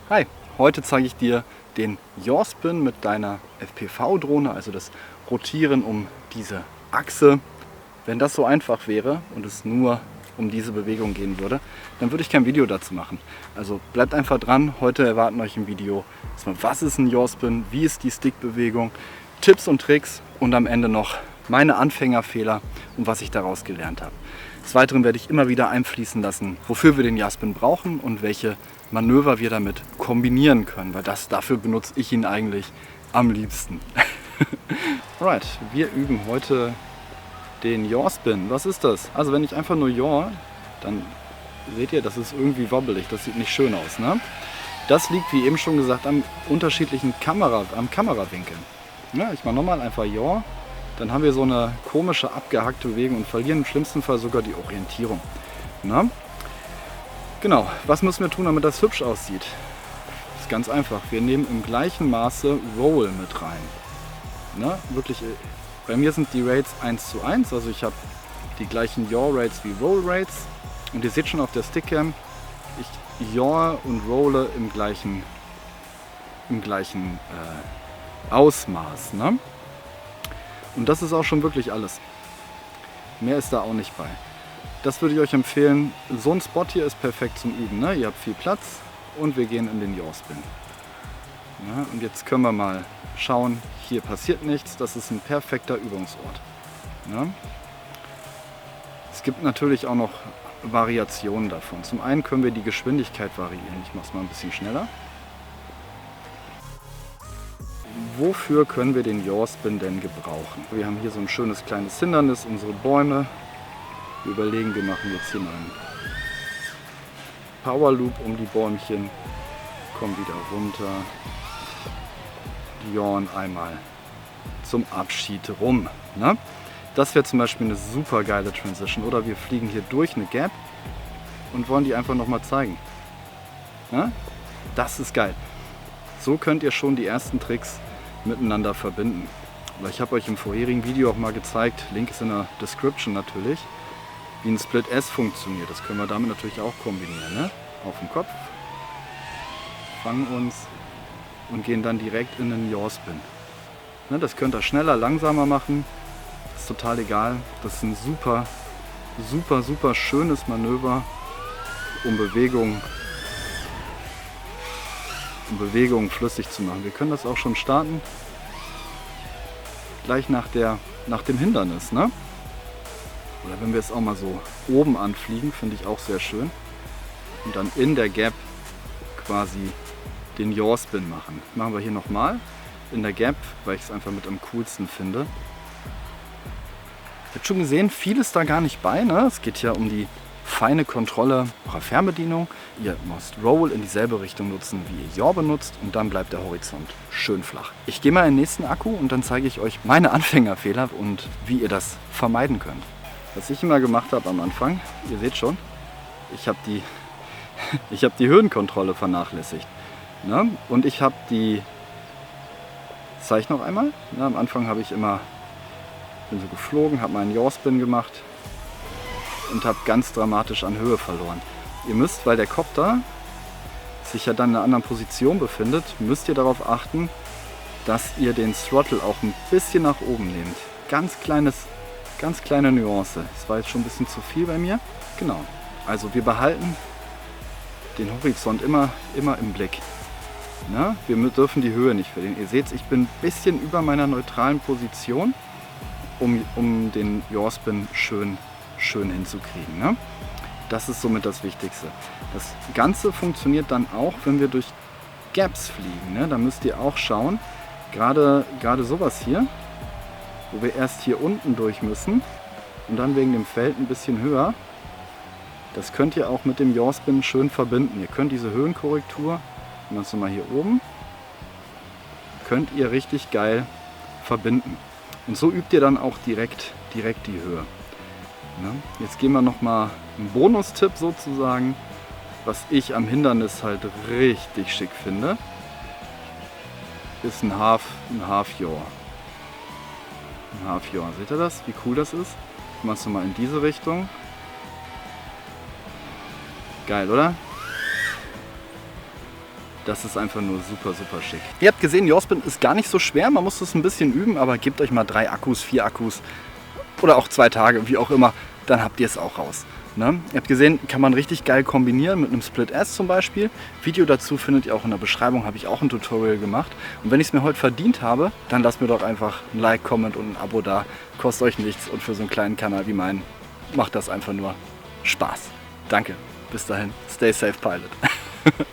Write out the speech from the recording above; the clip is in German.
Hi, heute zeige ich dir den Yaw-Spin mit deiner FPV-Drohne, also das Rotieren um diese Achse. Wenn das so einfach wäre und es nur um diese Bewegung gehen würde, dann würde ich kein Video dazu machen. Also bleibt einfach dran, heute erwarten euch im Video, was ist ein Yaw-Spin, wie ist die Stickbewegung, Tipps und Tricks und am Ende noch meine Anfängerfehler und was ich daraus gelernt habe. Des Weiteren werde ich immer wieder einfließen lassen, wofür wir den Yaw-Spin brauchen und welche Manöver wir damit kombinieren können, weil dafür benutze ich ihn eigentlich am liebsten. Alright, wir üben heute den Yaw-Spin. Was ist das? Also wenn ich einfach nur yaw, dann seht ihr, das ist irgendwie wobbelig, das sieht nicht schön aus, ne? Das liegt, wie eben schon gesagt, am unterschiedlichen Kamerawinkel. Ja, ich mache nochmal einfach yaw, dann haben wir so eine komische abgehackte Bewegung und verlieren im schlimmsten Fall sogar die Orientierung. Na? Genau, was müssen wir tun, damit das hübsch aussieht? Das ist ganz einfach. Wir nehmen im gleichen Maße Roll mit rein. Na, wirklich, bei mir sind die Rates 1:1, also ich habe die gleichen Yaw-Rates wie Roll-Rates. Und ihr seht schon auf der Stickcam, ich yaw und rolle im gleichen Ausmaß. Ne? Und das ist auch schon wirklich alles. Mehr ist da auch nicht bei. Das würde ich euch empfehlen. So ein Spot hier ist perfekt zum Üben. Ne? Ihr habt viel Platz und wir gehen in den Yaw-Spin. Ja, und jetzt können wir mal schauen, hier passiert nichts. Das ist ein perfekter Übungsort. Ja? Es gibt natürlich auch noch Variationen davon. Zum einen können wir die Geschwindigkeit variieren. Ich mache es mal ein bisschen schneller. Wofür können wir den Yaw-Spin denn gebrauchen? Wir haben hier so ein schönes kleines Hindernis, unsere Bäume. Wir überlegen, wir machen jetzt hier mal einen Power Loop um die Bäumchen, kommen wieder runter, yawn einmal zum Abschied rum. Ne? Das wäre zum Beispiel eine super geile Transition. Oder wir fliegen hier durch eine Gap und wollen die einfach nochmal zeigen. Ne? Das ist geil. So könnt ihr schon die ersten Tricks miteinander verbinden. Aber ich habe euch im vorherigen Video auch mal gezeigt, Link ist in der Description natürlich, wie ein Split S funktioniert. Das können wir damit natürlich auch kombinieren. Ne? Auf den Kopf, fangen uns und gehen dann direkt in den Yaw-Spin. Ne? Das könnt ihr schneller, langsamer machen. Das ist total egal. Das ist ein super, super, super schönes Manöver, um Bewegungen flüssig zu machen. Wir können das auch schon starten, gleich nach dem Hindernis. Ne? Oder wenn wir es auch mal so oben anfliegen, finde ich auch sehr schön. Und dann in der Gap quasi den Yaw-Spin machen. Machen wir hier nochmal in der Gap, weil ich es einfach mit am coolsten finde. Ihr habt schon gesehen, viel ist da gar nicht bei. Ne? Es geht ja um die feine Kontrolle eurer Fernbedienung. Ihr müsst Roll in dieselbe Richtung nutzen, wie ihr Yaw benutzt und dann bleibt der Horizont schön flach. Ich gehe mal in den nächsten Akku und dann zeige ich euch meine Anfängerfehler und wie ihr das vermeiden könnt. Was ich immer gemacht habe am Anfang, ihr seht schon, ich habe die Höhenkontrolle vernachlässigt. Ne? Und ich habe zeige ich noch einmal, ne? Am Anfang habe ich bin so geflogen, habe meinen Yaw-Spin gemacht und habe ganz dramatisch an Höhe verloren. Ihr müsst, weil der Kopter sich ja dann in einer anderen Position befindet, müsst ihr darauf achten, dass ihr den Throttle auch ein bisschen nach oben nehmt. Ganz kleine Nuance. Das war jetzt schon ein bisschen zu viel bei mir. Genau. Also wir behalten den Horizont immer im Blick. Na, wir dürfen die Höhe nicht verlieren. Ihr seht, ich bin ein bisschen über meiner neutralen Position, um den Yaw-Spin schön hinzukriegen. Ne? Das ist somit das Wichtigste. Das Ganze funktioniert dann auch, wenn wir durch Gaps fliegen. Ne? Da müsst ihr auch schauen, gerade sowas hier, wo wir erst hier unten durch müssen und dann wegen dem Feld ein bisschen höher. Das könnt ihr auch mit dem Yaw-Spin schön verbinden. Ihr könnt diese Höhenkorrektur, wenn man es nochmal hier oben, könnt ihr richtig geil verbinden. Und so übt ihr dann auch direkt die Höhe. Ne? Jetzt gehen wir nochmal einen Bonustipp sozusagen, was ich am Hindernis halt richtig schick finde, ist ein Half Yaw. Ein Half Yaw, seht ihr das? Wie cool das ist? Machst du mal in diese Richtung. Geil, oder? Das ist einfach nur super, super schick. Ihr habt gesehen, Jaws-Bin ist gar nicht so schwer. Man muss das ein bisschen üben, aber gebt euch mal 3 Akkus, 4 Akkus oder auch 2 Tage, wie auch immer. Dann habt ihr es auch raus. Ne? Ihr habt gesehen, kann man richtig geil kombinieren mit einem Split S zum Beispiel. Video dazu findet ihr auch in der Beschreibung, habe ich auch ein Tutorial gemacht. Und wenn ich es mir heute verdient habe, dann lasst mir doch einfach ein Like, Comment und ein Abo da. Kostet euch nichts und für so einen kleinen Kanal wie meinen macht das einfach nur Spaß. Danke. Bis dahin. Stay safe, Pilot.